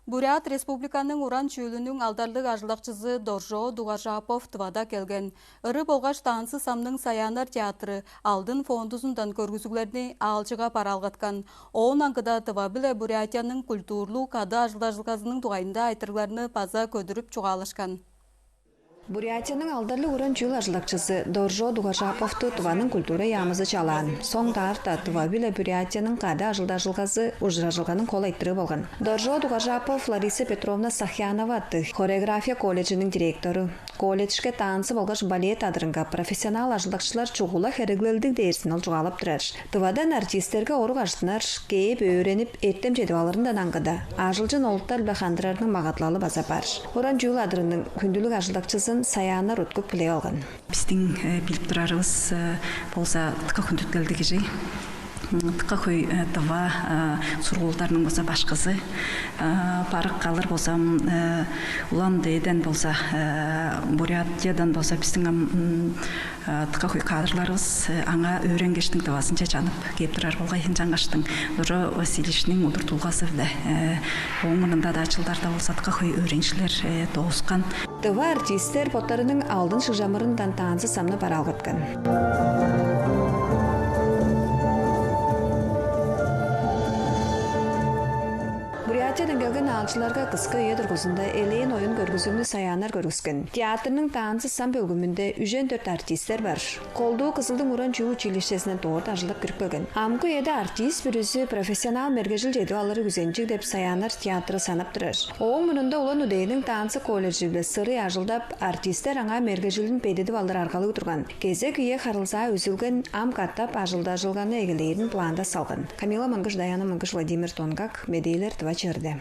Бурят Республиканың Уран чөйлінің алдарлық ажылақчызы Доржо Дуғажапов тывада келген. Үрі болғаш тансы самның Саянар театры алдын фондузундан көргізуглерді алчыға паралғатқан. Оң аңғыда тыва біле Бурятияның культурлу кады ажылажылғазының туғайында айтырларыны паза көдіріп чуғалышқан. Бурятияның алдарлы уран чүл ажылакчысы Доржо Дуғажаповты тываның культура ямызы чалан. Соң тарта тыва биле Бурятияның кады ажылдажылғазы ужражылғаның қол айттыры болған. Доржо Дуғажапов Лариса Петровна Сахянова атты хореография колледжінің директоры. Колледжге тансы болғаш балет адырынға профессионал ажылдақшылар чуғула херіглелдік дейірсін ол жуғалап тұрар. Тывадан артисттерге оруқ аштынар, кейіп өйреніп, еттем жедуаларында аңғыда. Ажылжын олықтар бәқандырарының мағатлалы база бар. Уран чүл адырының күнділік ажылдақчысын Саянар өткіп біле алған. Біздің біліп тұрарымыз болса тұқа күндіткелдігі жей. Тұқа қой тұва сұрғылдарының болса башқызы. Парық қалыр болсам ұлан дейден болса Бурятиядан болса біздің тұқа қой кадрларымыз аңа өренгештің тұвасынша жанып кеп тұрар болғай жаңғаштың Доржо Васильевичнің ұдыр тұлғасы білі. Оңырында да ачылдарда болса тұқа қой өреншілер тоғысқан. Тыва артистер боттарының алдын шыжамырындан тансы самны баралғытқан. Бурятиядан келген алчыларға қысқы үйе тұрғысында элейін ойын көргізімді Саянар көргізген. Театрның тансы сам бөлгімінде үжен 4 артистер бар. Қолду Қызылдың Уран чүл училищесінен тоғырт ажылып кіріп келген. Амқы еді артист бүрісі профессионал мергежіл жеді алары күзенчік деп Саянар театры санап тұрар. Оң мұнында олан үдейінің тансы колледжі білі сыры ажылдап артистер аңа мергежілін пейдеді балдар арқалы тұрған. Кезек үйе қарылса үзілген ам қаттап ажылда жылғаны егілейдің планда салған. Камила Мангыш, Даяна Мангыш, Владимир Тонгак, Медейлер Твачерде.